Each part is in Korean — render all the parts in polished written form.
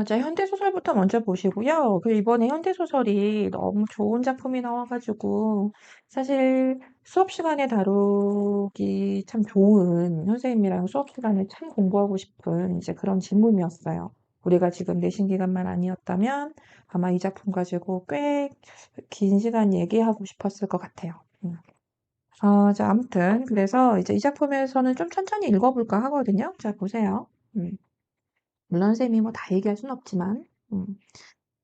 자, 현대소설부터 먼저 보시고요. 이번에 현대소설이 너무 좋은 작품이 나와가지고, 사실 수업 시간에 다루기 참 좋은, 선생님이랑 수업 시간에 참 공부하고 싶은 이제 그런 질문이었어요. 우리가 지금 내신 기간만 아니었다면 아마 이 작품 가지고 꽤 긴 시간 얘기하고 싶었을 것 같아요. 자, 아무튼, 그래서 이제 이 작품에서는 좀 천천히 읽어볼까 하거든요. 자, 보세요. 음. 물론 선생님이 뭐 다 얘기할 순 없지만, 음.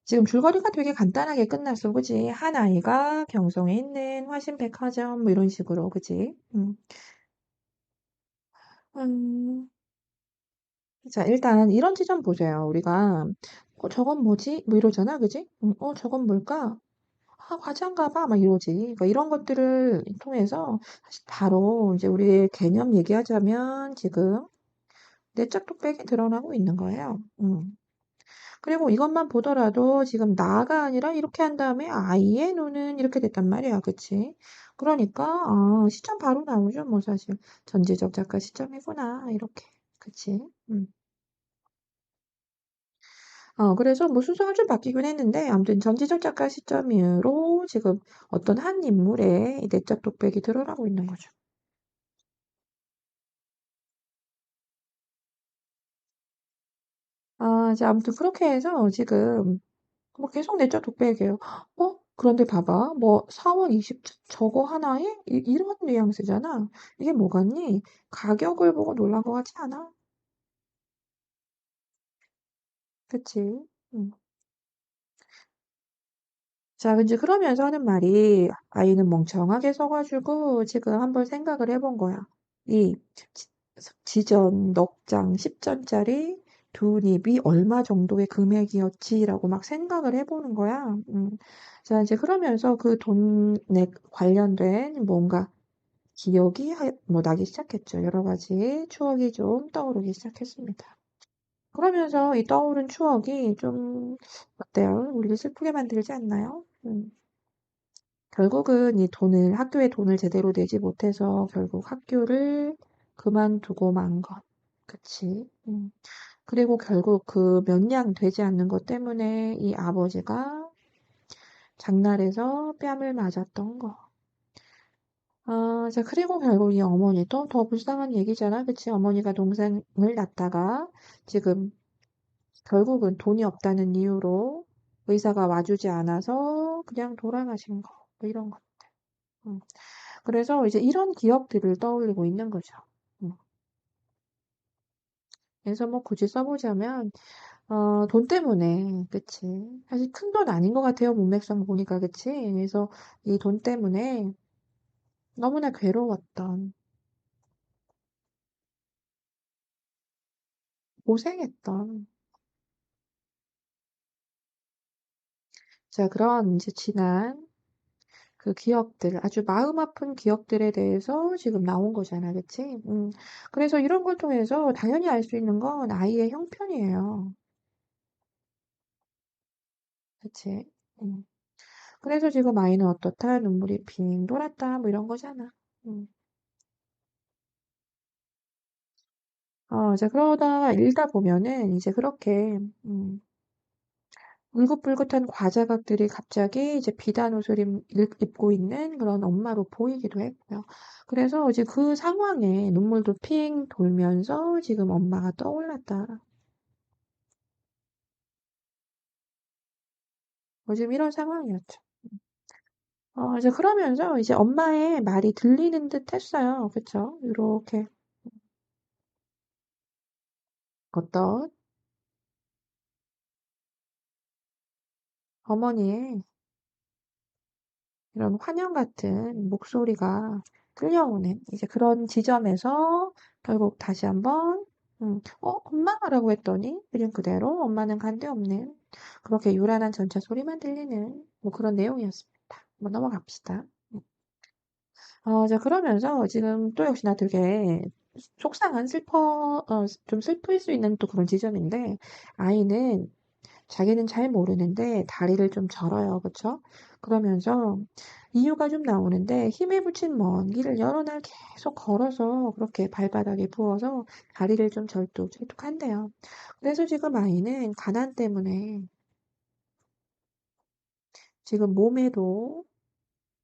지금 줄거리가 되게 간단하게 끝났어, 그지? 한 아이가 경성에 있는 화신백화점, 뭐 이런 식으로, 그지? 음, 자, 일단 이런 지점 보세요. 우리가, 저건 뭐지? 뭐 이러잖아, 그지? 저건 뭘까? 아, 과자인가 봐, 막 이러지. 그러니까 이런 것들을 통해서 사실 바로 이제 우리의 개념 얘기하자면 지금 내적 독백이 드러나고 있는 거예요. 그리고 이것만 보더라도 지금 나가 아니라 이렇게 한 다음에 아이의 눈은 이렇게 됐단 말이야. 그치? 그러니까, 시점 바로 나오죠. 뭐 사실. 전지적 작가 시점이구나. 이렇게. 그치? 음. 그래서 뭐 순서가 좀 바뀌긴 했는데, 아무튼 전지적 작가 시점으로 지금 어떤 한 인물의 이 내적 독백이 드러나고 있는 거죠. 이제 아무튼 그렇게 해서 지금 뭐 계속 내적 독백이에요. 그런데 봐봐. 뭐 4월 20 저거 하나에 이런 뉘앙스잖아. 이게 뭐 같니? 가격을 보고 놀란 것 같지 않아? 그치? 음. 자, 이제 그러면서 하는 말이 아이는 멍청하게 서가지고 지금 한번 생각을 해본 거야. 이 지- 지전 넉 장 10전짜리 두 립이 얼마 정도의 금액이었지라고 막 생각을 해보는 거야. 자, 이제 그러면서 그 돈에 관련된 뭔가 기억이 뭐 나기 시작했죠. 여러 가지 추억이 좀 떠오르기 시작했습니다. 그러면서 이 떠오른 추억이 좀 어때요? 우리를 슬프게 만들지 않나요? 결국은 이 돈을, 학교에 돈을 제대로 내지 못해서 결국 학교를 그만두고 만 것. 그치? 그리고 결국 그 면량 되지 않는 것 때문에 이 아버지가 장날에서 뺨을 맞았던 거. 자, 그리고 결국 이 어머니도 더 불쌍한 얘기잖아. 그치? 어머니가 동생을 낳다가 지금 결국은 돈이 없다는 이유로 의사가 와주지 않아서 그냥 돌아가신 거. 뭐 이런 거. 음. 그래서 이제 이런 기억들을 떠올리고 있는 거죠. 음. 그래서 뭐 굳이 써보자면, 돈 때문에, 그치. 사실 큰 돈 아닌 것 같아요. 문맥상 보니까, 그치. 그래서 이 돈 때문에 너무나 괴로웠던, 고생했던, 자, 그런 이제 지난 그 기억들, 아주 마음 아픈 기억들에 대해서 지금 나온 거잖아, 그치? 그래서 이런 걸 통해서 당연히 알 수 있는 건 아이의 형편이에요. 그치? 음. 그래서 지금 아이는 어떻다, 눈물이 빙 돌았다, 뭐 이런 거잖아. 음. 이제 그러다가 읽다 보면은 이제 그렇게, 울긋불긋한 과자각들이 갑자기 이제 비단 옷을 입고 있는 그런 엄마로 보이기도 했고요. 그래서 이제 그 상황에 눈물도 핑 돌면서 지금 엄마가 떠올랐다. 지금 이런 상황이었죠. 이제 그러면서 이제 엄마의 말이 들리는 듯 했어요. 그쵸? 이렇게 어떤 어머니의 이런 환영 같은 목소리가 끌려오는 이제 그런 지점에서 결국 다시 한번 엄마라고 했더니 그냥 그대로 엄마는 간데 없는 그렇게 요란한 전차 소리만 들리는 뭐 그런 내용이었습니다. 한번 넘어갑시다. 자, 그러면서 지금 또 역시나 되게 속상한 좀 슬플 수 있는 또 그런 지점인데 아이는 자기는 잘 모르는데 다리를 좀 절어요. 그쵸? 그러면서 이유가 좀 나오는데 힘에 부친 먼 길을 여러 날 계속 걸어서 그렇게 발바닥에 부어서 다리를 좀 절뚝절뚝한대요. 그래서 지금 아이는 가난 때문에 지금 몸에도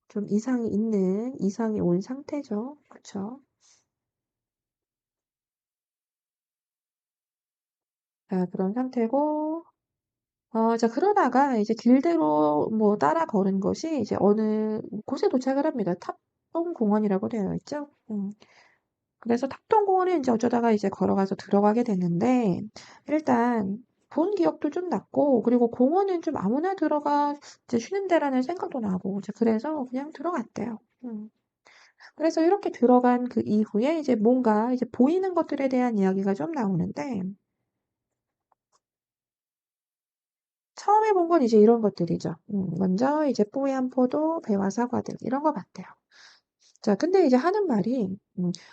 좀 이상이 온 상태죠. 그쵸? 자, 그런 상태고, 자, 그러다가 이제 길대로 뭐 따라 걸은 것이 이제 어느 곳에 도착을 합니다. 탑동공원이라고 되어 있죠. 그래서 탑동공원에 이제 어쩌다가 이제 걸어가서 들어가게 됐는데, 일단 본 기억도 좀 났고, 그리고 공원은 좀 아무나 들어가 이제 쉬는 데라는 생각도 나고, 이제 그래서 그냥 들어갔대요. 그래서 이렇게 들어간 그 이후에 이제 뭔가 이제 보이는 것들에 대한 이야기가 좀 나오는데, 처음에 본 건 이제 이런 것들이죠. 먼저 이제 뽀얀 포도, 배와 사과들, 이런 거 같아요. 자, 근데 이제 하는 말이,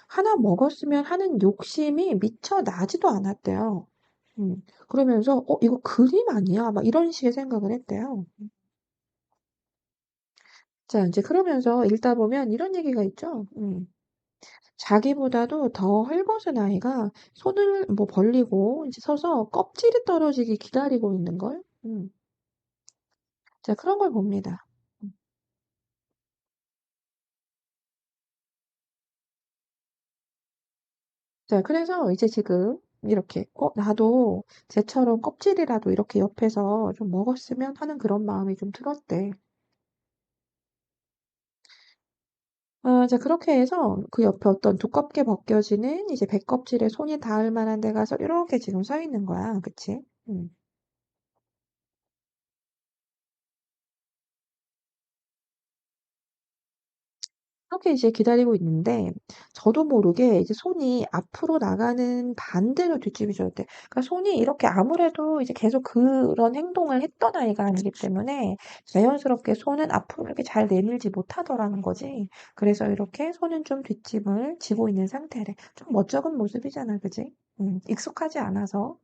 하나 먹었으면 하는 욕심이 미처 나지도 않았대요. 그러면서, 이거 그림 아니야? 막 이런 식의 생각을 했대요. 자, 이제 그러면서 읽다 보면 이런 얘기가 있죠. 자기보다도 더 헐벗은 아이가 손을 뭐 벌리고 이제 서서 껍질이 떨어지기 기다리고 있는 걸. 자, 그런 걸 봅니다. 음. 자, 그래서 이제 지금 이렇게, 나도 쟤처럼 껍질이라도 이렇게 옆에서 좀 먹었으면 하는 그런 마음이 좀 들었대. 자, 그렇게 해서 그 옆에 어떤 두껍게 벗겨지는 이제 백껍질에 손이 닿을 만한 데 가서 이렇게 지금 서 있는 거야. 그치? 음. 그렇게 이제 기다리고 있는데 저도 모르게 이제 손이 앞으로 나가는 반대로 뒷집이 저었대. 그러니까 손이 이렇게 아무래도 이제 계속 그런 행동을 했던 아이가 아니기 때문에 자연스럽게 손은 앞으로 이렇게 잘 내밀지 못하더라는 거지. 그래서 이렇게 손은 좀 뒷짐을 지고 있는 상태래. 좀 멋쩍은 모습이잖아, 그지? 익숙하지 않아서.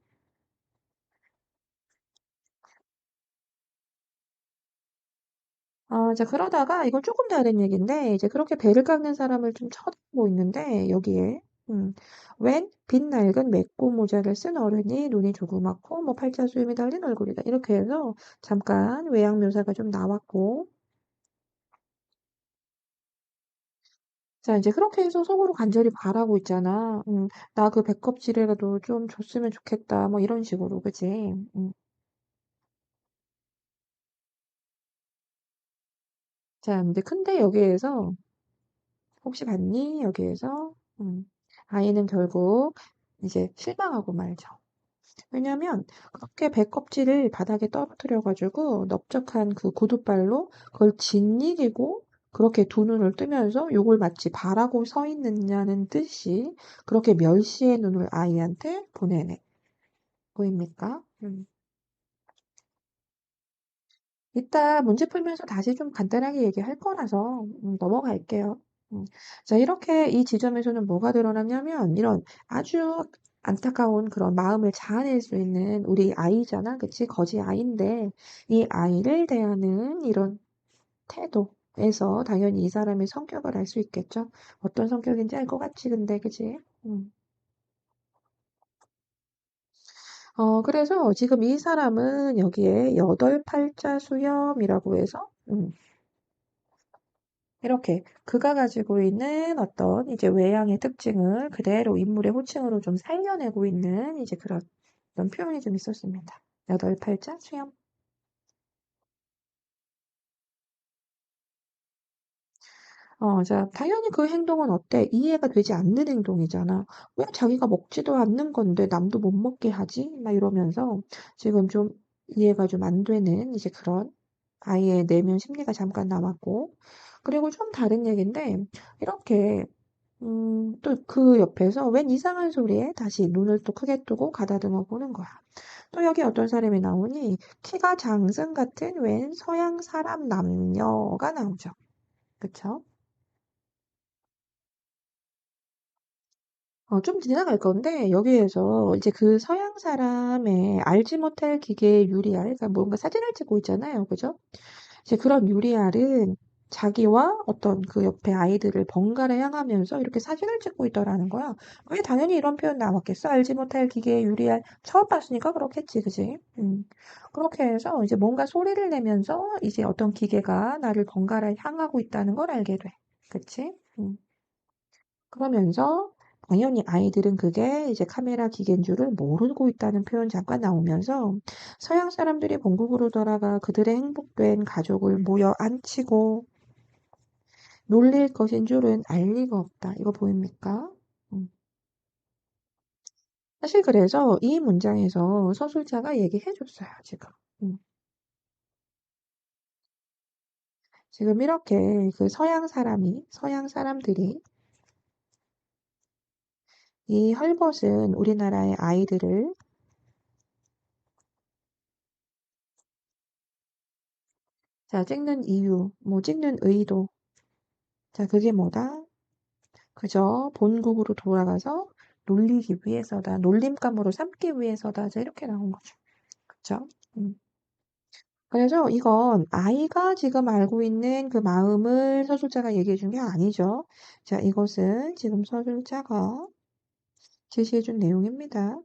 자, 그러다가 이건 조금 다른 얘기인데, 이제 그렇게 배를 깎는 사람을 좀 쳐다보고 있는데, 여기에, 웬 빛낡은 메고 모자를 쓴 어른이 눈이 조그맣고, 뭐 팔자수염이 달린 얼굴이다. 이렇게 해서 잠깐 외양 묘사가 좀 나왔고, 자, 이제 그렇게 해서 속으로 간절히 바라고 있잖아. 나 그 백껍질이라도 좀 줬으면 좋겠다. 뭐 이런 식으로, 그치? 자, 근데 여기에서, 혹시 봤니? 여기에서, 아이는 결국 이제 실망하고 말죠. 왜냐면 그렇게 배껍질을 바닥에 떨어뜨려 가지고 넓적한 그 구둣발로 그걸 짓이기고 그렇게 두 눈을 뜨면서 요걸 마치 바라고 서 있느냐는 뜻이 그렇게 멸시의 눈을 아이한테 보내네. 보입니까? 이따 문제 풀면서 다시 좀 간단하게 얘기할 거라서 넘어갈게요. 자, 이렇게 이 지점에서는 뭐가 드러났냐면 이런 아주 안타까운 그런 마음을 자아낼 수 있는 우리 아이잖아. 그치? 거지 아이인데 이 아이를 대하는 이런 태도에서 당연히 이 사람의 성격을 알 수 있겠죠. 어떤 성격인지 알 것 같지, 근데, 그치? 그래서 지금 이 사람은 여기에 여덟 팔자 수염이라고 해서, 이렇게 그가 가지고 있는 어떤 이제 외향의 특징을 그대로 인물의 호칭으로 좀 살려내고 있는 이제 그런 표현이 좀 있었습니다. 여덟 팔자 수염. 자, 당연히 그 행동은 어때? 이해가 되지 않는 행동이잖아. 왜 자기가 먹지도 않는 건데 남도 못 먹게 하지? 막 이러면서 지금 좀 이해가 좀 안 되는 이제 그런 아이의 내면 심리가 잠깐 남았고. 그리고 좀 다른 얘기인데, 이렇게 또 그 옆에서 웬 이상한 소리에 다시 눈을 또 크게 뜨고 가다듬어 보는 거야. 또 여기 어떤 사람이 나오니 키가 장승 같은 웬 서양 사람 남녀가 나오죠. 그쵸? 좀 지나갈 건데 여기에서 이제 그 서양 사람의 알지 못할 기계의 유리알, 그러니까 뭔가 사진을 찍고 있잖아요. 그죠? 이제 그런 유리알은 자기와 어떤 그 옆에 아이들을 번갈아 향하면서 이렇게 사진을 찍고 있더라는 거야. 왜 당연히 이런 표현 나왔겠어? 알지 못할 기계의 유리알 처음 봤으니까 그렇겠지, 그지? 그렇게 해서 이제 뭔가 소리를 내면서 이제 어떤 기계가 나를 번갈아 향하고 있다는 걸 알게 돼. 그치? 그러면서 당연히 아이들은 그게 이제 카메라 기계인 줄을 모르고 있다는 표현 잠깐 나오면서 서양 사람들이 본국으로 돌아가 그들의 행복된 가족을 모여 앉히고 놀릴 것인 줄은 알 리가 없다. 이거 보입니까? 음. 사실 그래서 이 문장에서 서술자가 얘기해 줬어요, 지금. 음. 지금 이렇게 그 서양 사람들이 이 헐벗은 우리나라의 아이들을 자, 찍는 이유, 뭐 찍는 의도. 자, 그게 뭐다? 그저 본국으로 돌아가서 놀리기 위해서다. 놀림감으로 삼기 위해서다. 자, 이렇게 나온 거죠. 그쵸? 음. 그래서 이건 아이가 지금 알고 있는 그 마음을 서술자가 얘기해 준 게 아니죠. 자, 이것은 지금 서술자가 제시해 준 내용입니다.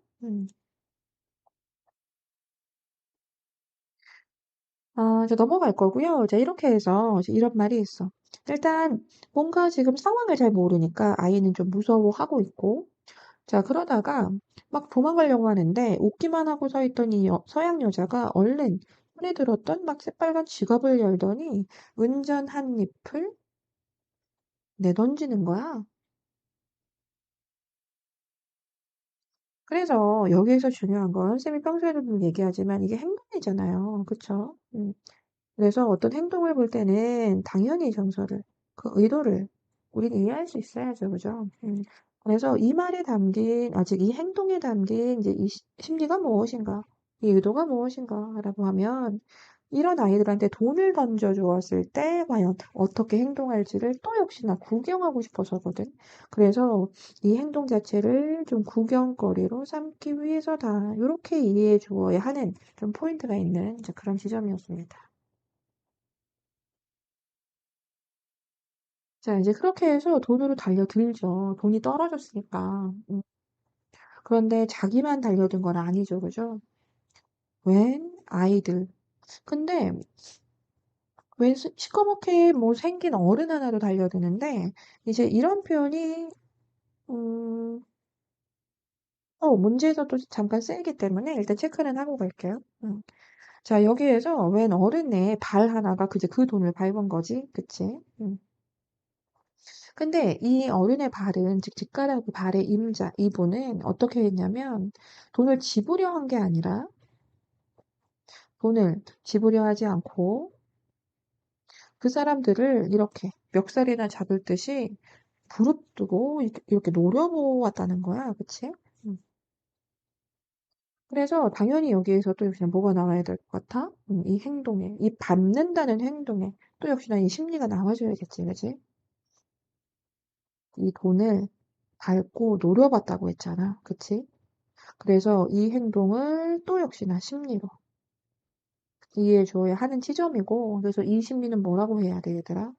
이제 넘어갈 거고요. 자, 이렇게 해서 이제 이런 말이 있어. 일단 뭔가 지금 상황을 잘 모르니까 아이는 좀 무서워하고 있고, 자, 그러다가 막 도망가려고 하는데 웃기만 하고 서 있던 이 서양 여자가 얼른 손에 들었던 막 새빨간 지갑을 열더니 은전 한 잎을 내던지는 거야. 그래서 여기에서 중요한 건 선생님이 평소에도 늘 얘기하지만 이게 행동이잖아요. 그쵸? 그래서 어떤 행동을 볼 때는 당연히 정서를, 그 의도를 우리는 이해할 수 있어야죠. 그죠? 그래서 이 말에 담긴, 아직 이 행동에 담긴 이제 이 심리가 무엇인가, 이 의도가 무엇인가라고 하면 이런 아이들한테 돈을 던져 주었을 때 과연 어떻게 행동할지를 또 역시나 구경하고 싶어서거든. 그래서 이 행동 자체를 좀 구경거리로 삼기 위해서다. 이렇게 이해해 주어야 하는 좀 포인트가 있는 이제 그런 지점이었습니다. 자, 이제 그렇게 해서 돈으로 달려들죠. 돈이 떨어졌으니까. 그런데 자기만 달려든 건 아니죠. 그죠? 웬 아이들. 근데 웬 시커멓게 뭐 생긴 어른 하나도 달려드는데 이제 이런 표현이 음, 문제에서도 잠깐 쓰이기 때문에 일단 체크는 하고 갈게요. 자, 여기에서 웬 어른의 발 하나가 그제 그 돈을 밟은 거지. 그치? 근데 이 어른의 발은, 즉 뒷가락 발의 임자, 이분은 어떻게 했냐면 돈을 지불려 한 게 아니라 돈을 지불려 하지 않고 그 사람들을 이렇게 멱살이나 잡을 듯이 부릅뜨고 이렇게 노려보았다는 거야. 그치? 음. 그래서 당연히 여기에서도 역시나 뭐가 나와야 될 것 같아? 이 행동에, 이 밟는다는 행동에 또 역시나 이 심리가 나와줘야겠지. 그치? 이 돈을 밟고 노려봤다고 했잖아. 그치? 그래서 이 행동을 또 역시나 심리로 이해해줘야 하는 지점이고, 그래서 이 심리는 뭐라고 해야 돼, 얘들아?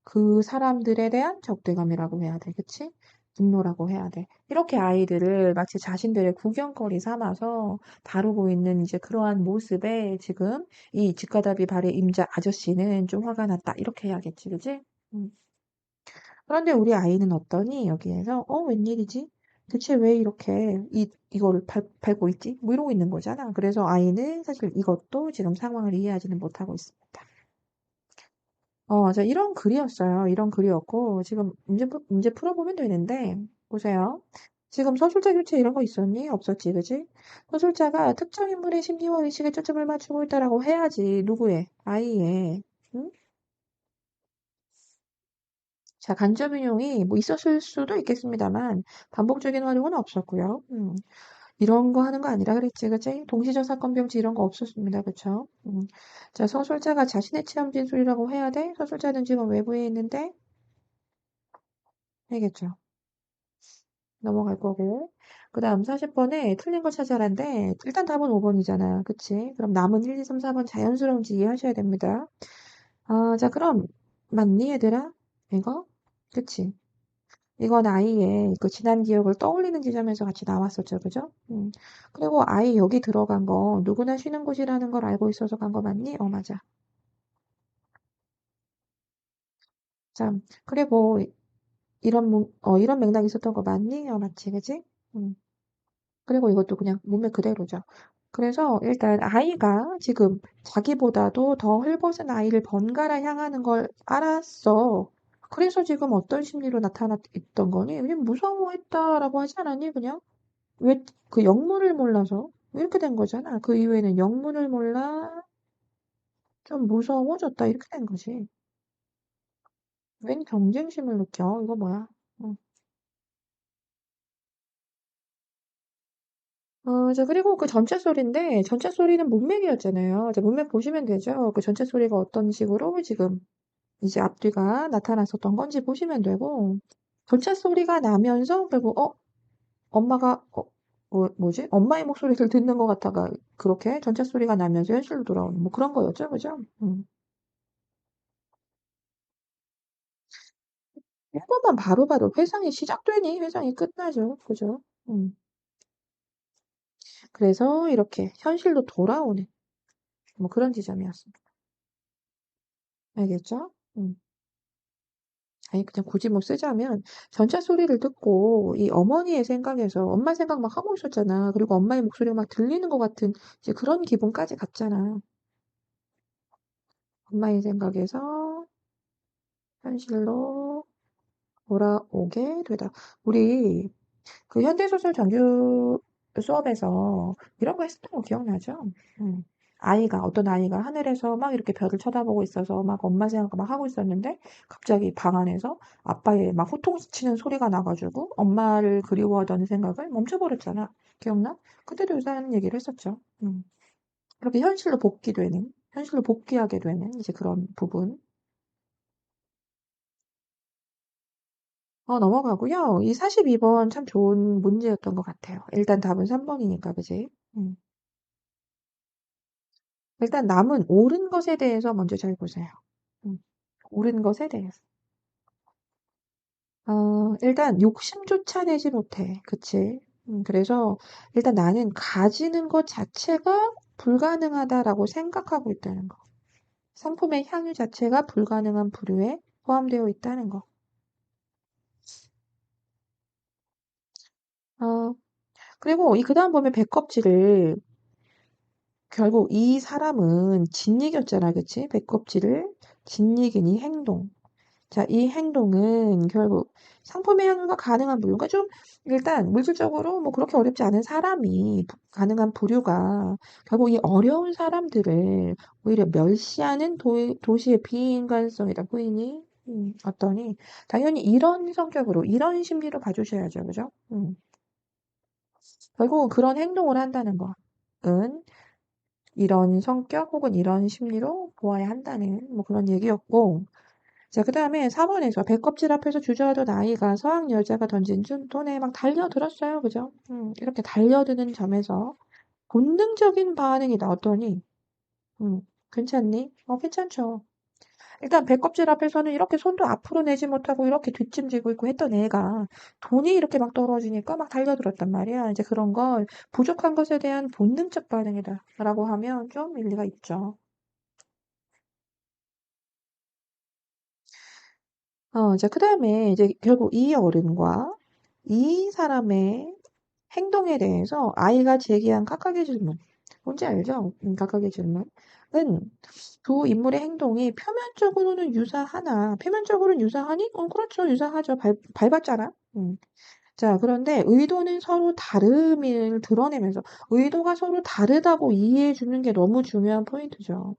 그 사람들에 대한 적대감이라고 해야 돼, 그치? 분노라고 해야 돼. 이렇게 아이들을 마치 자신들의 구경거리 삼아서 다루고 있는 이제 그러한 모습에 지금 이 집가답이 발의 임자 아저씨는 좀 화가 났다. 이렇게 해야겠지, 그치? 음. 그런데 우리 아이는 어떠니? 여기에서, 웬일이지? 대체 왜 이렇게 이거를 밟고 있지? 뭐 이러고 있는 거잖아. 그래서 아이는 사실 이것도 지금 상황을 이해하지는 못하고 있습니다. 자, 이런 글이었어요. 이런 글이었고, 지금 문제 풀어보면 되는데, 보세요. 지금 서술자 교체 이런 거 있었니? 없었지, 그지? 서술자가 특정 인물의 심리와 의식에 초점을 맞추고 있다라고 해야지. 누구의? 아이의. 응? 자, 간접 인용이 뭐 있었을 수도 있겠습니다만, 반복적인 활용은 없었고요. 이런 거 하는 거 아니라 그랬지, 그치? 동시적 사건 병치 이런 거 없었습니다, 그쵸? 자, 서술자가 자신의 체험 진술이라고 해야 돼? 서술자는 지금 외부에 있는데, 알겠죠? 넘어갈 거고. 그 다음 40번에 틀린 거 찾아라인데, 일단 답은 5번이잖아. 그치? 그럼 남은 1, 2, 3, 4번 자연스러운지 이해하셔야 됩니다. 아, 자, 그럼, 맞니, 얘들아? 이거? 그치? 이건 아이의 그 지난 기억을 떠올리는 지점에서 같이 나왔었죠. 그죠? 그리고 아이 여기 들어간 거, 누구나 쉬는 곳이라는 걸 알고 있어서 간 거 맞니? 맞아. 자, 그리고 이런 맥락이 있었던 거 맞니? 맞지, 그지? 음. 그리고 이것도 그냥 문맥 그대로죠. 그래서 일단 아이가 지금 자기보다도 더 헐벗은 아이를 번갈아 향하는 걸 알았어. 그래서 지금 어떤 심리로 나타났던 거니? 그냥 무서워했다라고 하지 않았니? 그냥 왜 그 영문을 몰라서 이렇게 된 거잖아. 그 이후에는 영문을 몰라 좀 무서워졌다 이렇게 된 거지. 웬 경쟁심을 느껴? 이거 뭐야? 어. 자, 그리고 그 전체 소리인데, 전체 소리는 문맥이었잖아요. 자, 문맥 보시면 되죠. 그 전체 소리가 어떤 식으로 지금 이제 앞뒤가 나타났었던 건지 보시면 되고, 전체 소리가 나면서 결국, 엄마가, 뭐지? 엄마의 목소리를 듣는 것 같다가, 그렇게 전체 소리가 나면서 현실로 돌아오는, 뭐 그런 거였죠. 그죠? 1번만 바로바로 회상이 시작되니 회상이 끝나죠. 그죠? 그래서 이렇게 현실로 돌아오는, 뭐 그런 지점이었습니다. 알겠죠? 아니, 그냥 굳이 뭐 쓰자면, 전차 소리를 듣고, 이 어머니의 생각에서, 엄마 생각 막 하고 있었잖아. 그리고 엄마의 목소리가 막 들리는 것 같은, 이제 그런 기분까지 갔잖아. 엄마의 생각에서 현실로 돌아오게 되다. 우리 그 현대소설 정규 수업에서 이런 거 했었던 거 기억나죠? 음. 어떤 아이가 하늘에서 막 이렇게 별을 쳐다보고 있어서 막 엄마 생각 막 하고 있었는데 갑자기 방 안에서 아빠의 막 호통치는 소리가 나가지고 엄마를 그리워하던 생각을 멈춰버렸잖아. 기억나? 그때도 유사한 얘기를 했었죠. 그렇게 현실로 복귀하게 되는 이제 그런 부분. 넘어가고요. 이 42번 참 좋은 문제였던 것 같아요. 일단 답은 3번이니까, 그지? 음. 일단 남은 옳은 것에 대해서 먼저 잘 보세요. 음. 옳은 것에 대해서. 일단 욕심조차 내지 못해. 그치? 그래서 일단 나는 가지는 것 자체가 불가능하다라고 생각하고 있다는 거. 상품의 향유 자체가 불가능한 부류에 포함되어 있다는 거. 어, 그리고 이 그다음 보면 배껍질을 결국 이 사람은 짓이겼잖아, 그치? 배껍질을 짓이긴 이 행동. 자, 이 행동은 결국 상품의 향유가 가능한 부류. 그러니까 좀 일단 물질적으로 뭐 그렇게 어렵지 않은 사람이 가능한 부류가 결국 이 어려운 사람들을 오히려 멸시하는 도시의 비인간성이다. 보이니? 어떠니? 당연히 이런 성격으로, 이런 심리로 봐주셔야죠. 그죠? 결국 그런 행동을 한다는 거는 이런 성격 혹은 이런 심리로 보아야 한다는 뭐 그런 얘기였고 자, 그 다음에 4번에서 배껍질 앞에서 주저하던 아이가 서양 여자가 던진 돈에 막 달려들었어요. 그죠? 이렇게 달려드는 점에서 본능적인 반응이 나왔더니, 괜찮니? 괜찮죠. 일단 배껍질 앞에서는 이렇게 손도 앞으로 내지 못하고 이렇게 뒷짐지고 있고 했던 애가 돈이 이렇게 막 떨어지니까 막 달려들었단 말이야. 이제 그런 걸 부족한 것에 대한 본능적 반응이다라고 하면 좀 일리가 있죠. 자, 그 다음에 이제 결국 이 어른과 이 사람의 행동에 대해서 아이가 제기한 각각의 질문. 뭔지 알죠? 각각의 질문은 두 인물의 행동이 표면적으로는 유사하나, 표면적으로는 유사하니? 그렇죠. 유사하죠. 밟았잖아. 자, 그런데 의도는 서로 다름을 드러내면서 의도가 서로 다르다고 이해해 주는 게 너무 중요한 포인트죠.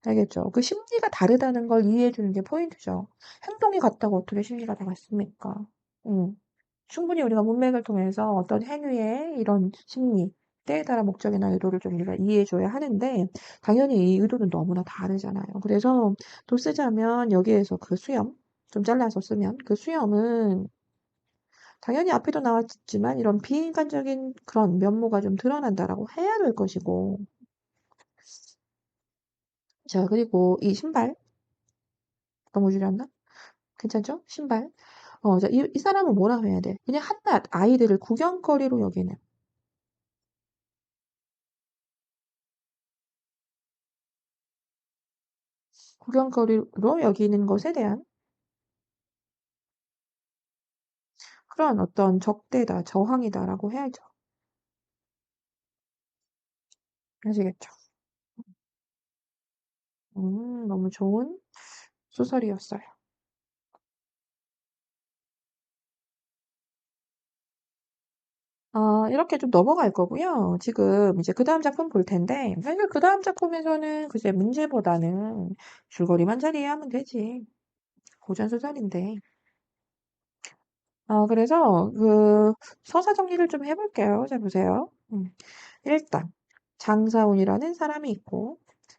알겠죠? 그 심리가 다르다는 걸 이해해 주는 게 포인트죠. 행동이 같다고 어떻게 심리가 다 같습니까? 음. 충분히 우리가 문맥을 통해서 어떤 행위의 이런 심리, 때에 따라 목적이나 의도를 좀 우리가 이해해 줘야 하는데, 당연히 이 의도는 너무나 다르잖아요. 그래서 또 쓰자면 여기에서 그 수염, 좀 잘라서 쓰면 그 수염은 당연히 앞에도 나왔지만 이런 비인간적인 그런 면모가 좀 드러난다라고 해야 될 것이고. 자, 그리고 이 신발. 너무 줄였나? 괜찮죠? 신발. 자, 이 사람은 뭐라고 해야 돼? 그냥 한낱 아이들을 구경거리로 여기는. 구경거리로 여기는 것에 대한 그런 어떤 적대다, 저항이다라고 해야죠. 아시겠죠? 너무 좋은 소설이었어요. 이렇게 좀 넘어갈 거고요. 지금 이제 그 다음 작품 볼 텐데, 사실 그 다음 작품에서는 글쎄 문제보다는 줄거리만 잘 이해하면 되지. 고전소설인데. 그래서 그 서사 정리를 좀 해볼게요. 자, 보세요. 일단 장사운이라는 사람이 있고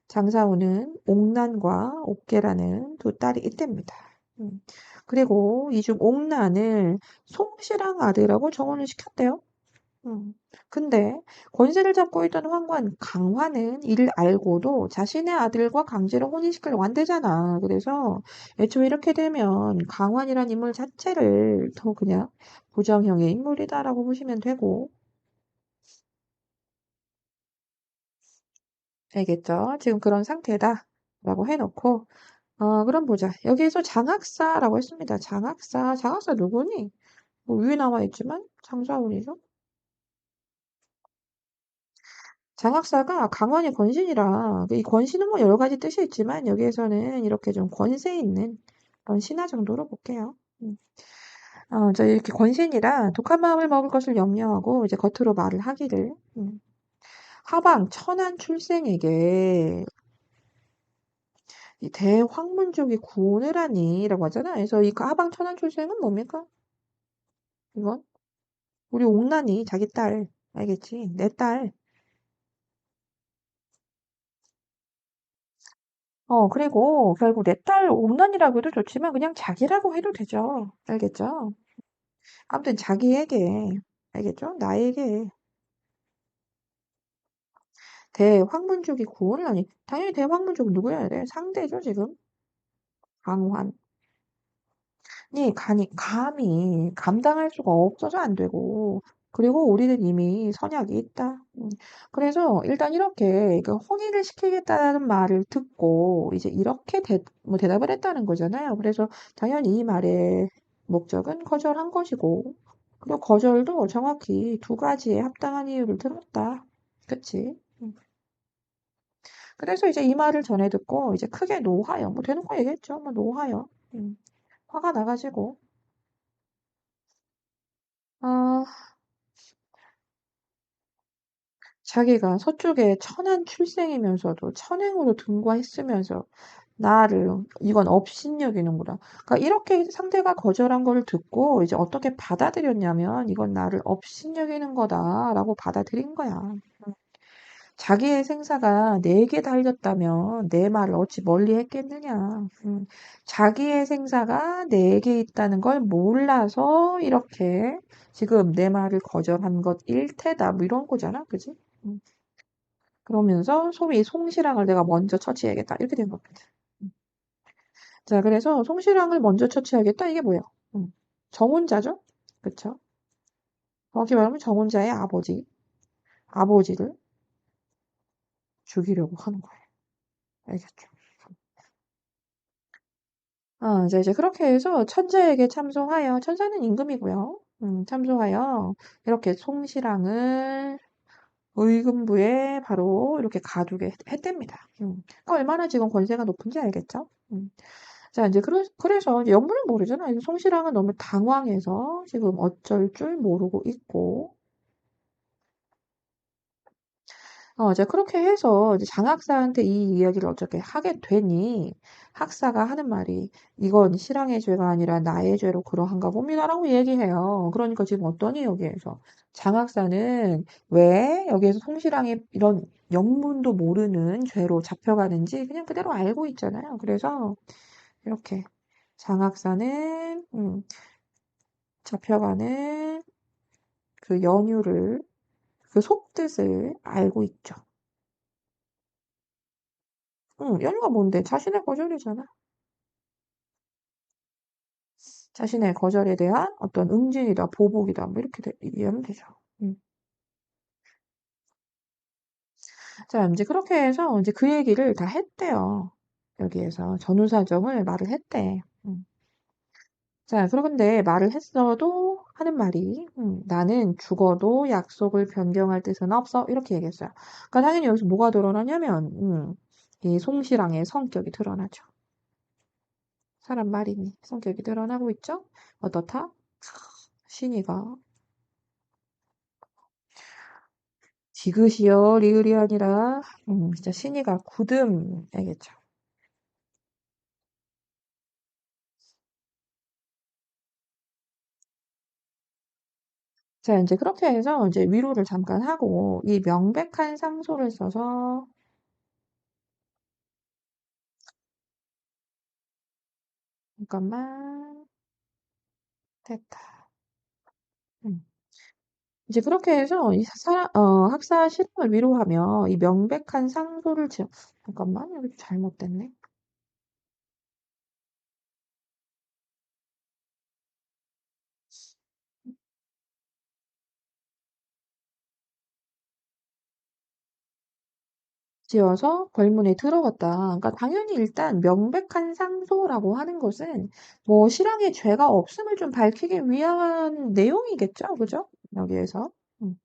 장사운은 옥난과 옥계라는 두 딸이 있답니다. 그리고 이 중 옥난을 송씨랑 아들하고 정혼을 시켰대요. 음. 근데 권세를 잡고 있던 황관 강화는 이를 알고도 자신의 아들과 강제로 혼인시키려고 안 되잖아. 그래서 애초에 이렇게 되면 강환이란 인물 자체를 더 그냥 부정형의 인물이다라고 보시면 되고 알겠죠? 지금 그런 상태다라고 해놓고 그럼 보자. 여기에서 장학사라고 했습니다. 장학사 누구니? 뭐 위에 나와 있지만 장사운이죠. 장학사가 강원의 권신이라 이 권신은 뭐 여러 가지 뜻이 있지만 여기에서는 이렇게 좀 권세 있는 그런 신하 정도로 볼게요. 저 이렇게 권신이라 독한 마음을 먹을 것을 염려하고 이제 겉으로 말을 하기를 하방 천한 출생에게 이 대황문족이 구원을 하니라고 하잖아. 그래서 이 하방 천한 출생은 뭡니까? 이건 우리 옥란이 자기 딸 알겠지? 내 딸. 그리고 결국 내 딸 옥란이라고 해도 좋지만 그냥 자기라고 해도 되죠. 알겠죠? 아무튼 자기에게, 알겠죠? 나에게 대황문족이 구원을 하니, 당연히 대황문족은 누구여야 돼? 상대죠, 지금. 강환. 감히 감당할 수가 없어서 안 되고, 그리고 우리는 이미 선약이 있다. 그래서 일단 이렇게 그 혼인을 시키겠다는 말을 듣고, 이제 이렇게 뭐 대답을 했다는 거잖아요. 그래서 당연히 이 말의 목적은 거절한 것이고, 그리고 거절도 정확히 두 가지의 합당한 이유를 들었다. 그치? 그래서 이제 이 말을 전해 듣고, 이제 크게 노하여, 뭐 대놓고 얘기했죠. 뭐 노하여. 화가 나가지고, 아, 자기가 서쪽에 천한 출생이면서도 천행으로 등과했으면서 나를 이건 업신여기는구나. 그러니까 이렇게 상대가 거절한 걸 듣고 이제 어떻게 받아들였냐면 이건 나를 업신여기는 거다라고 받아들인 거야. 자기의 생사가 내게 달렸다면 내 말을 어찌 멀리 했겠느냐. 자기의 생사가 내게 있다는 걸 몰라서 이렇게 지금 내 말을 거절한 것일 테다. 뭐 이런 거잖아. 그지? 음. 그러면서 소위 송시랑을 내가 먼저 처치해야겠다. 이렇게 된 겁니다. 음. 자, 그래서 송시랑을 먼저 처치하겠다. 이게 뭐예요? 정혼자죠? 그쵸? 정확히 말하면 정혼자의 아버지를 죽이려고 하는 거예요. 알겠죠? 이제 그렇게 해서 천자에게 참소하여, 천자는 임금이고요. 참소하여, 이렇게 송시랑을 의금부에 바로 이렇게 가두게 했답니다. 그러니까 얼마나 지금 권세가 높은지 알겠죠? 자, 이제 그래서 이제 영문을 모르잖아. 그래서 송시랑은 너무 당황해서 지금 어쩔 줄 모르고 있고, 이제 그렇게 해서 이제 장학사한테 이 이야기를 어떻게 하게 되니 학사가 하는 말이 이건 실랑의 죄가 아니라 나의 죄로 그러한가 봅니다라고 얘기해요. 그러니까 지금 어떠니 여기에서 장학사는 왜 여기에서 송시랑이 이런 영문도 모르는 죄로 잡혀가는지 그냥 그대로 알고 있잖아요. 그래서 이렇게 장학사는 잡혀가는 그 연유를, 그 속뜻을 알고 있죠. 응, 연유가 뭔데? 자신의 거절이잖아. 자신의 거절에 대한 어떤 응징이다, 보복이다, 뭐 이렇게 이해하면 되죠. 음. 자, 이제 그렇게 해서 이제 그 얘기를 다 했대요. 여기에서 전후사정을 말을 했대. 자, 그런데 말을 했어도 하는 말이 나는 죽어도 약속을 변경할 뜻은 없어. 이렇게 얘기했어요. 그러니까 당연히 여기서 뭐가 드러나냐면 이 송시랑의 성격이 드러나죠. 사람 말이니 성격이 드러나고 있죠. 어떻다? 신이가 지그시여 리을이 아니라 진짜 신이가 굳음이겠죠. 자, 이제 그렇게 해서 이제 위로를 잠깐 하고 이 명백한 상소를 써서 잠깐만 됐다. 음. 이제 그렇게 해서 이 학사 실험을 위로하며 이 명백한 상소를 잠깐만 여기 잘못됐네. 지어서 벌문에 들어갔다. 그러니까 당연히 일단 명백한 상소라고 하는 것은 뭐 실형의 죄가 없음을 좀 밝히기 위한 내용이겠죠, 그죠? 여기에서. 음.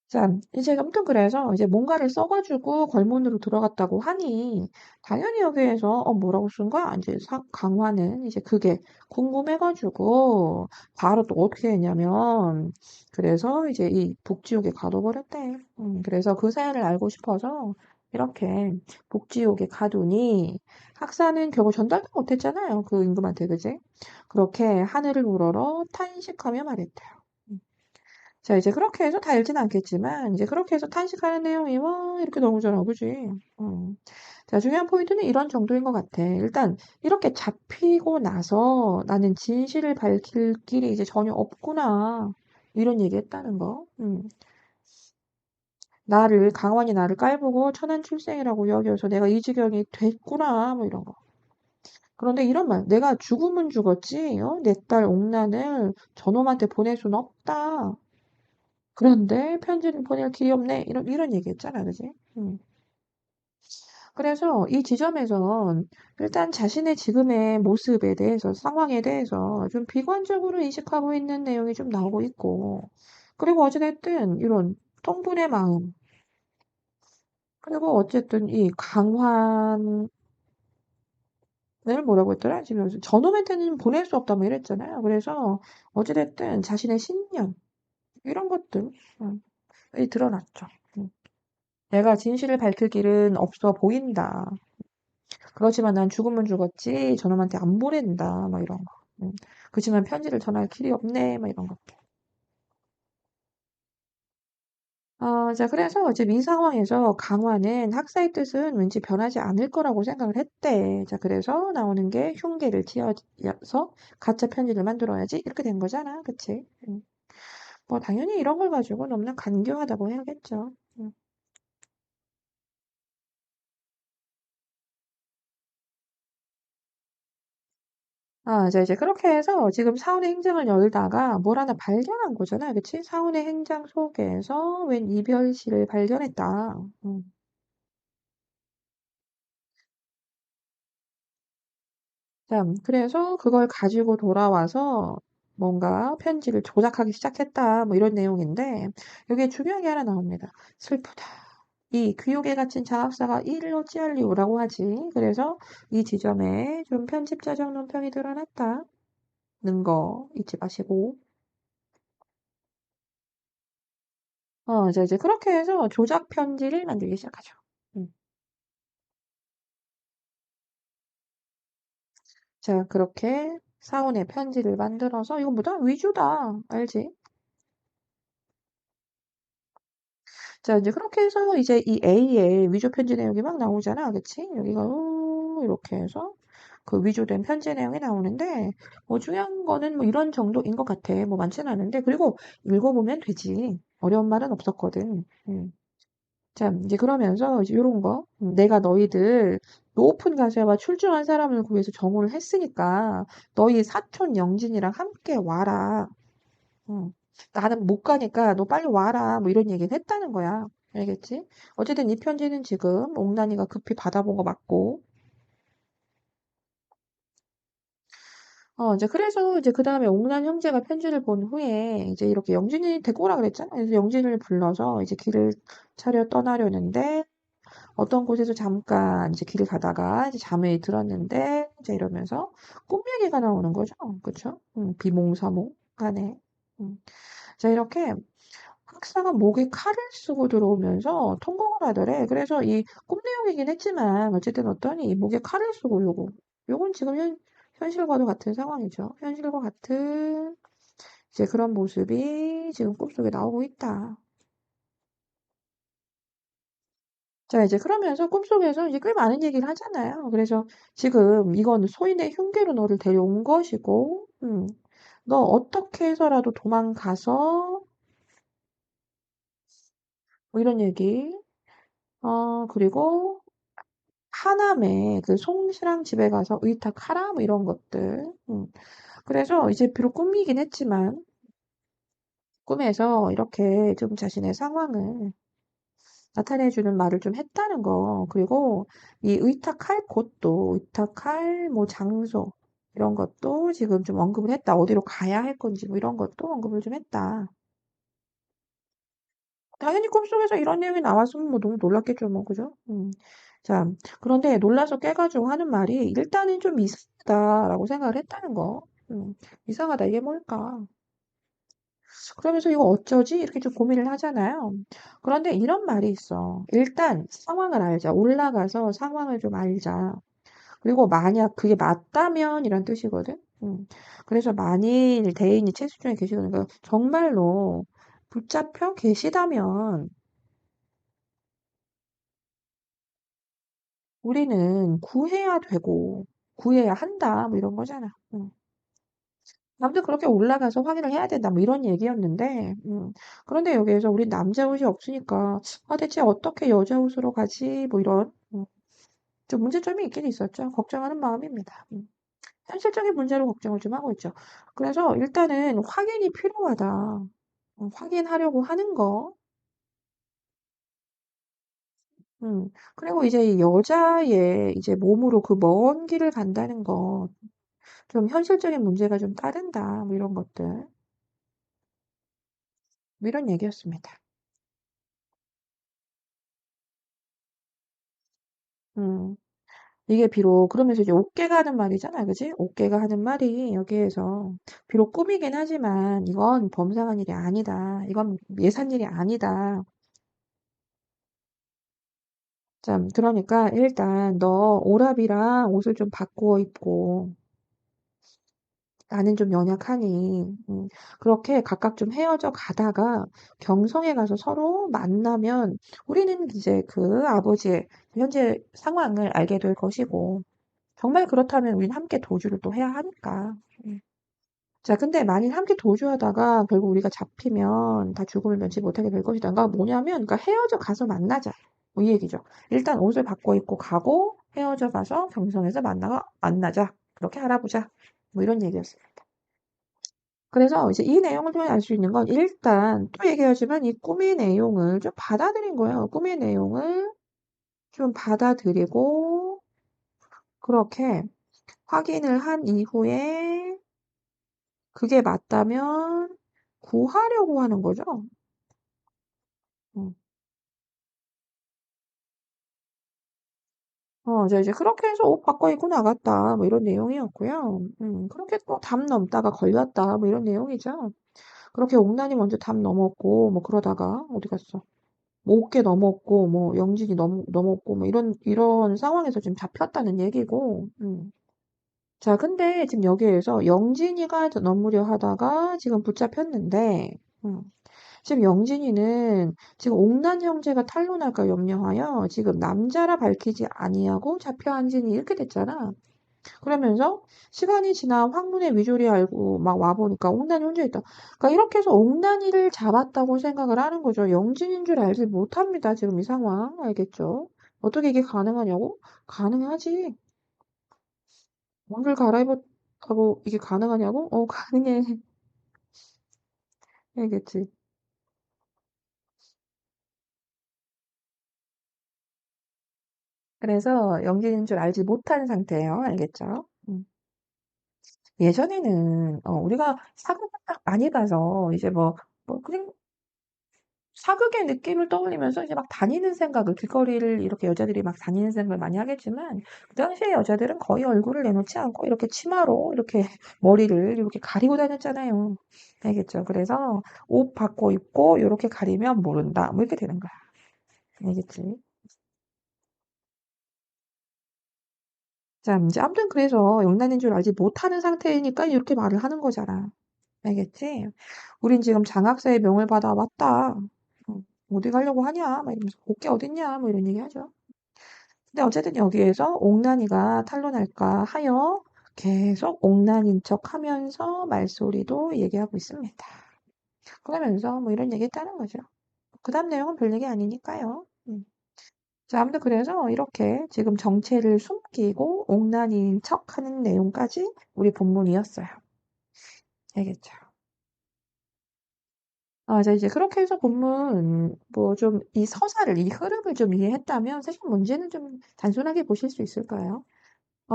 자, 이제 아무튼 그래서 이제 뭔가를 써가지고 걸문으로 들어갔다고 하니 당연히 여기에서 뭐라고 쓴 거야? 이제 강화는 이제 그게 궁금해가지고 바로 또 어떻게 했냐면 그래서 이제 이 북지옥에 가둬버렸대. 그래서 그 사연을 알고 싶어서 이렇게 북지옥에 가두니 학사는 결국 전달도 못했잖아요. 그 임금한테 그지? 그렇게 하늘을 우러러 탄식하며 말했대요. 자, 이제 그렇게 해서 다 읽지는 않겠지만, 이제 그렇게 해서 탄식하는 내용이 뭐, 이렇게 나오잖아, 그지? 자, 중요한 포인트는 이런 정도인 것 같아. 일단, 이렇게 잡히고 나서 나는 진실을 밝힐 길이 이제 전혀 없구나. 이런 얘기 했다는 거. 강원이 나를 깔보고 천한 출생이라고 여겨서 내가 이 지경이 됐구나. 뭐 이런 거. 그런데 이런 말, 내가 죽으면 죽었지, 내 딸 옥란을 저놈한테 보낼 수는 없다. 그런데 편지를 보낼 길이 없네. 이런 얘기 했잖아. 그지? 그래서 이 지점에선 일단 자신의 지금의 모습에 대해서, 상황에 대해서 좀 비관적으로 인식하고 있는 내용이 좀 나오고 있고, 그리고 어찌됐든 이런 통분의 마음, 그리고 어쨌든 이 강환을 뭐라고 했더라? 지금 저놈한테는 보낼 수 없다 뭐 이랬잖아요. 그래서 어찌됐든 자신의 신념, 이런 것들, 이 드러났죠. 음. 내가 진실을 밝힐 길은 없어 보인다. 그렇지만 난 죽으면 죽었지 저놈한테 안 보낸다. 막 이런 거. 그렇지만 편지를 전할 길이 없네. 막 이런 거. 자, 그래서 지금 이 상황에서 강화는 학사의 뜻은 왠지 변하지 않을 거라고 생각을 했대. 자, 그래서 나오는 게 흉계를 지어서 가짜 편지를 만들어야지. 이렇게 된 거잖아. 그치? 뭐, 당연히 이런 걸 가지고 너무나 간교하다고 해야겠죠. 이제 그렇게 해서 지금 사원의 행장을 열다가 뭘 하나 발견한 거잖아. 그치? 사원의 행장 속에서 웬 이별시를 발견했다. 자, 그래서 그걸 가지고 돌아와서 뭔가 편지를 조작하기 시작했다. 뭐 이런 내용인데, 여기에 중요한 게 하나 나옵니다. 슬프다. 이 귀옥에 갇힌 장학사가 이를 어찌할리오라고 하지. 그래서 이 지점에 좀 편집자적 논평이 드러났다는 거 잊지 마시고. 이제 그렇게 해서 조작 편지를 만들기 시작하죠. 음. 자, 그렇게 사원의 편지를 만들어서 이거 뭐다? 위조다. 알지? 자, 이제 그렇게 해서 이제 이 A의 위조 편지 내용이 막 나오잖아. 그치? 여기가 이렇게 해서 그 위조된 편지 내용이 나오는데, 뭐 중요한 거는 뭐 이런 정도인 것 같아. 뭐 많지는 않은데. 그리고 읽어보면 되지. 어려운 말은 없었거든. 자, 이제 그러면서 이제 요런 거. 내가 너희들 높은 가세와 출중한 사람을 구해서 정오를 했으니까 너희 사촌 영진이랑 함께 와라. 음. 나는 못 가니까 너 빨리 와라. 뭐 이런 얘기를 했다는 거야. 알겠지? 어쨌든 이 편지는 지금 옥란이가 급히 받아본 거 맞고. 이제 그래서 이제 그 다음에 옥란 형제가 편지를 본 후에 이제 이렇게 영진이 데리고 오라 그랬잖아. 그래서 영진을 불러서 이제 길을 차려 떠나려는데 어떤 곳에서 잠깐 이제 길을 가다가 이제 잠에 들었는데 이제 이러면서 꿈 얘기가 나오는 거죠. 그쵸? 비몽사몽 간에. 음. 자, 이렇게 학사가 목에 칼을 쓰고 들어오면서 통곡을 하더래. 그래서 이 꿈 내용이긴 했지만 어쨌든 어떠니 이 목에 칼을 쓰고 요건 지금 현실과도 같은 상황이죠. 현실과 같은 이제 그런 모습이 지금 꿈속에 나오고 있다. 자, 이제 그러면서 꿈속에서 이제 꽤 많은 얘기를 하잖아요. 그래서 지금 이건 소인의 흉계로 너를 데려온 것이고, 너 어떻게 해서라도 도망가서 뭐 이런 얘기. 그리고 하남에 그 송시랑 집에 가서 의탁하라 뭐 이런 것들. 그래서 이제 비록 꿈이긴 했지만 꿈에서 이렇게 좀 자신의 상황을 나타내주는 말을 좀 했다는 거. 그리고 이 의탁할 곳도 의탁할 뭐 장소 이런 것도 지금 좀 언급을 했다. 어디로 가야 할 건지 뭐 이런 것도 언급을 좀 했다. 당연히 꿈속에서 이런 내용이 나왔으면 뭐 너무 놀랐겠죠, 뭐, 그죠? 자, 그런데 놀라서 깨가지고 하는 말이 일단은 좀 이상하다라고 생각을 했다는 거. 이상하다, 이게 뭘까? 그러면서 이거 어쩌지? 이렇게 좀 고민을 하잖아요. 그런데 이런 말이 있어. 일단 상황을 알자. 올라가서 상황을 좀 알자. 그리고 만약 그게 맞다면 이란 뜻이거든. 그래서 만일 대인이 채수 중에 계시거든. 그러니까 정말로 붙잡혀 계시다면 우리는 구해야 되고 구해야 한다. 뭐 이런 거잖아. 아무튼 그렇게 올라가서 확인을 해야 된다. 뭐 이런 얘기였는데, 그런데 여기에서 우리 남자 옷이 없으니까, 아, 대체 어떻게 여자 옷으로 가지? 뭐 이런, 좀 문제점이 있긴 있었죠. 걱정하는 마음입니다. 현실적인 문제로 걱정을 좀 하고 있죠. 그래서 일단은 확인이 필요하다. 확인하려고 하는 거. 그리고 이제 이 여자의 이제 몸으로 그 먼 길을 간다는 거. 좀 현실적인 문제가 좀 따른다. 뭐 이런 것들. 뭐 이런 얘기였습니다. 음. 이게 비록 그러면서 이제 옥계가 하는 말이잖아, 그지? 옥계가 하는 말이 여기에서 비록 꿈이긴 하지만 이건 범상한 일이 아니다. 이건 예산 일이 아니다. 참, 그러니까 일단 너 오랍이랑 옷을 좀 바꾸어 입고 나는 좀 연약하니 그렇게 각각 좀 헤어져 가다가 경성에 가서 서로 만나면 우리는 이제 그 아버지의 현재 상황을 알게 될 것이고 정말 그렇다면 우리는 함께 도주를 또 해야 하니까. 자, 근데 만일 함께 도주하다가 결국 우리가 잡히면 다 죽음을 면치 못하게 될 것이다. 그러니까 뭐냐면, 그러니까 헤어져 가서 만나자. 뭐 이 얘기죠. 일단 옷을 바꿔 입고 가고 헤어져 가서 경성에서 만나자. 그렇게 알아보자. 뭐 이런 얘기였어요. 그래서 이제 이 내용을 통해 알 수 있는 건 일단 또 얘기하지만 이 꿈의 내용을 좀 받아들인 거예요. 꿈의 내용을 좀 받아들이고 그렇게 확인을 한 이후에 그게 맞다면 구하려고 하는 거죠. 음. 이제 그렇게 해서 옷 바꿔 입고 나갔다. 뭐 이런 내용이었고요. 그렇게 또 담 넘다가 걸렸다. 뭐 이런 내용이죠. 그렇게 옥란이 먼저 담 넘었고, 뭐 그러다가 어디 갔어? 뭐 옥계 넘었고, 뭐 영진이 넘었고, 뭐 이런 상황에서 지금 잡혔다는 얘기고. 자, 근데 지금 여기에서 영진이가 넘으려 하다가 지금 붙잡혔는데, 음. 지금 영진이는 지금 옥란 형제가 탄로날까 염려하여 지금 남자라 밝히지 아니하고 잡혀 앉으니 이렇게 됐잖아. 그러면서 시간이 지나 황문의 위조리 알고 막 와보니까 옥난이 혼자 있다. 그러니까 이렇게 해서 옥난이를 잡았다고 생각을 하는 거죠. 영진인 줄 알지 못합니다. 지금 이 상황. 알겠죠? 어떻게 이게 가능하냐고? 가능하지. 옷을 갈아입었다고 이게 가능하냐고? 가능해. 알겠지? 그래서 영진인 줄 알지 못하는 상태예요. 알겠죠? 예전에는 우리가 사극을 딱 많이 봐서 이제 그냥 사극의 느낌을 떠올리면서 이제 막 다니는 생각을 길거리를 이렇게 여자들이 막 다니는 생각을 많이 하겠지만 그 당시에 여자들은 거의 얼굴을 내놓지 않고 이렇게 치마로 이렇게 머리를 이렇게 가리고 다녔잖아요. 알겠죠? 그래서 옷 바꿔 입고 이렇게 가리면 모른다. 뭐 이렇게 되는 거야. 알겠지? 자, 이제 아무튼 그래서 영란인 줄 알지 못하는 상태니까 이렇게 말을 하는 거잖아. 알겠지? 우린 지금 장학사의 명을 받아 왔다. 어디 가려고 하냐? 막 이러면서 곱게 어딨냐? 뭐 이런 얘기 하죠. 근데 어쨌든 여기에서 옥난이가 탄로날까 하여 계속 옥난인 척 하면서 말소리도 얘기하고 있습니다. 그러면서 뭐 이런 얘기 했다는 거죠. 그 다음 내용은 별 얘기 아니니까요. 자, 아무튼 그래서 이렇게 지금 정체를 숨기고 옥난이인 척 하는 내용까지 우리 본문이었어요. 알겠죠? 자, 이제 그렇게 해서 본문, 좀 이 서사를, 이 흐름을 좀 이해했다면 사실 문제는 좀 단순하게 보실 수 있을까요?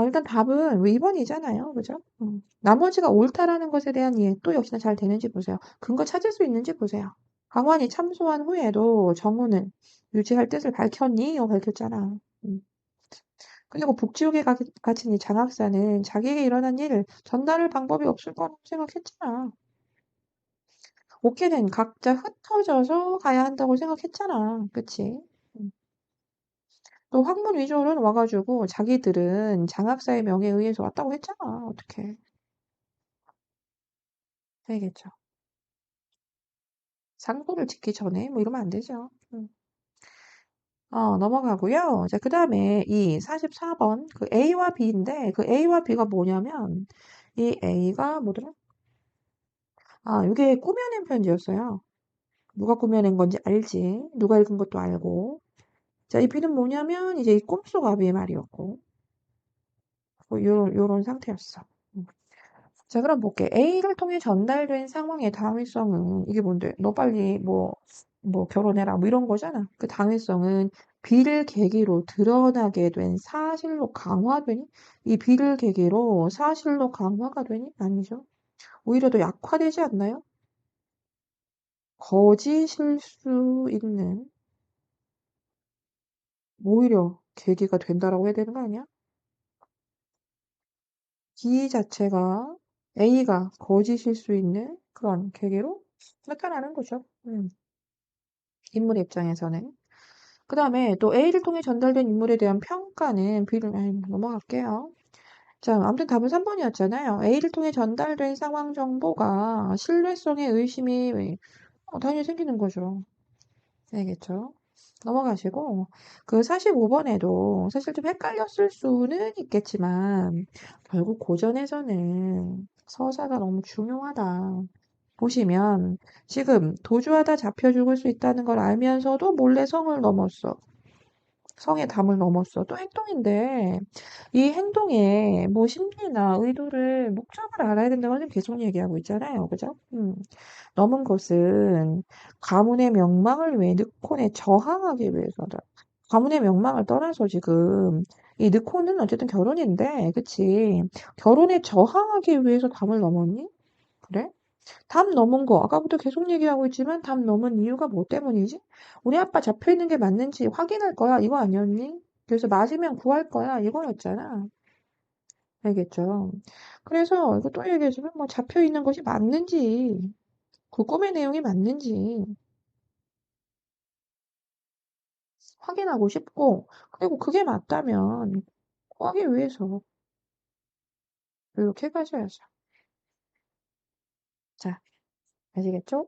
일단 답은 2번이잖아요. 그죠? 나머지가 옳다라는 것에 대한 이해 또 역시나 잘 되는지 보세요. 근거 찾을 수 있는지 보세요. 강환이 참소한 후에도 정우는 유지할 뜻을 밝혔니? 밝혔잖아. 그리고 북지옥에 갇힌 이 장학사는 자기에게 일어난 일을 전달할 방법이 없을 거라고 생각했잖아. 옥회는 각자 흩어져서 가야 한다고 생각했잖아. 그치? 음. 또 학문 위조는 와가지고 자기들은 장학사의 명예에 의해서 왔다고 했잖아. 어떻게. 되겠죠. 상도를 짓기 전에 뭐 이러면 안 되죠. 넘어가고요. 자, 그 다음에 이 44번 그 A와 B인데 그 A와 B가 뭐냐면 이 A가 뭐더라? 이게 꾸며낸 편지였어요. 누가 꾸며낸 건지 알지? 누가 읽은 것도 알고. 자, 이 B는 뭐냐면 이제 이 꿈속 아비의 말이었고 뭐 요런 상태였어. 음. 자, 그럼 볼게. A를 통해 전달된 상황의 당위성은 이게 뭔데? 너 빨리 결혼해라 뭐 이런 거잖아. 그 당위성은 B를 계기로 드러나게 된 사실로 강화되니? 이 B를 계기로 사실로 강화가 되니? 아니죠. 오히려 더 약화되지 않나요? 거짓일 수 있는 오히려 계기가 된다라고 해야 되는 거 아니야? B 자체가 A가 거짓일 수 있는 그런 계기로 나타나는 거죠. 인물의 입장에서는. 그 다음에 또 A를 통해 전달된 인물에 대한 평가는 B를, 넘어갈게요. 자, 아무튼 답은 3번이었잖아요. A를 통해 전달된 상황 정보가 신뢰성에 의심이 당연히 생기는 거죠. 알겠죠? 넘어가시고, 그 45번에도 사실 좀 헷갈렸을 수는 있겠지만, 결국 고전에서는 서사가 너무 중요하다. 보시면, 지금 도주하다 잡혀 죽을 수 있다는 걸 알면서도 몰래 성을 넘었어. 성의 담을 넘었어. 또 행동인데, 이 행동에 뭐 심리나 의도를, 목적을 알아야 된다고 지금 계속 얘기하고 있잖아요. 그죠? 넘은 것은 가문의 명망을 위해 늑혼에 저항하기 위해서다. 가문의 명망을 떠나서 지금 이 늑혼은 어쨌든 결혼인데, 그치? 결혼에 저항하기 위해서 담을 넘었니? 그래? 담 넘은 거 아까부터 계속 얘기하고 있지만 담 넘은 이유가 뭐 때문이지? 우리 아빠 잡혀 있는 게 맞는지 확인할 거야. 이거 아니었니? 그래서 맞으면 구할 거야. 이거였잖아. 알겠죠? 그래서 이거 또 얘기해주면 뭐 잡혀 있는 것이 맞는지 그 꿈의 내용이 맞는지 확인하고 싶고, 그리고 그게 맞다면 구하기 위해서 이렇게 가셔야죠. 자, 아시겠죠?